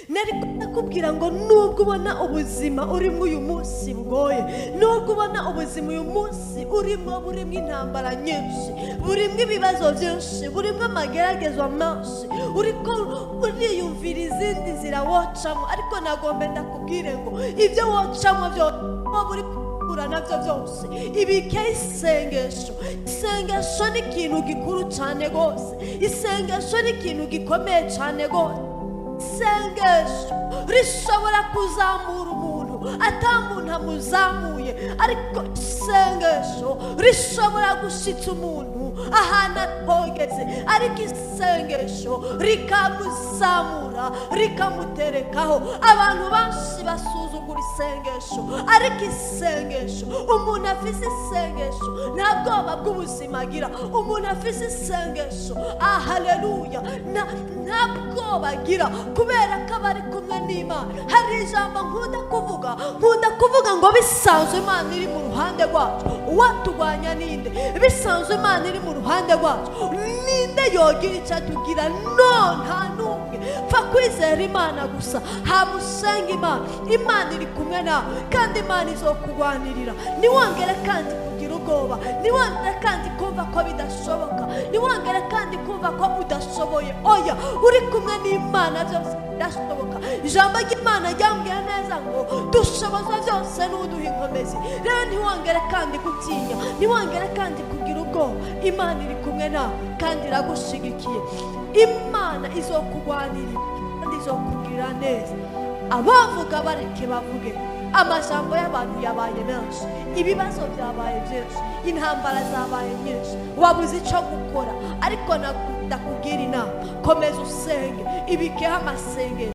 nari kubwira ngo nubwo ubona ubuzima urimo uyu munsi bugoye, nubwo ubona ubuzima uyu munsi burimo intambara nyinshi, burimo ibibazo byinshi, burimo amageragezwa menshi, uriyumvira izindi nzira wocamo, ariko nagomba ndakubwire ngo ibyo wocamo byose buri nabyo byose ibike isengesho. Isengesho ni ikintu gikuru cyane rwose, isengesho ni ikintu gikomeye cyane rwose. Isengesho rishobora kuzamura umuntu atamuntu amuzamuye, ariko isengesho rishobora gushitsa umuntu ahantu atogeze, ariko isengesho rikamuzamura rikamuterekaho. Abantu benshi basuzugura isengesho, ariko isengesho, umuntu afise isengesho nta bwoba bw'ubuzima agira. Umuntu afise isengesho, haleluya, nta bwoba agira, kubera ko aba ari kumwe n'Imana. Hari ijambo nkunda kuvuga ngo bisanzwe Imana iri mu ruhande rwacu, uwaturwanya ninde? Bisanzwe Imana iri mu ruhande rwacu, ninde yogira icyo atubwira? No, nta n'umwe. Pfa kwizera Imana gusa, hamusenga Imana. Imana iri kumwe nawe kandi Imana izokurwanirira. Niwongere kandi kugira ubwoba, niwongere kandi kumva ko bidashoboka, niwongere kandi kumva ko udashoboye. Oya, uri kumwe n'Imana byose birashoboka. Ijambo ry'Imana ryambwiye neza ngo dushoboza byose n'uduha inkomezi. Rero ntiwongere kandi gutinya, ntiwongere kandi kugira ubwoba. Imana iri kumwe nawe kandi iragushigikiye. Imana izokurwanirira kandi izokugirira neza. Abavuga bareke bavuge. Amajambo y'abantu yabaye menshi, ibibazo byabaye byinshi, intambara zabaye nyinshi, wabuze icyo gukora, ariko ndakubwira inama, komeza usenge, ibikeho amasenge.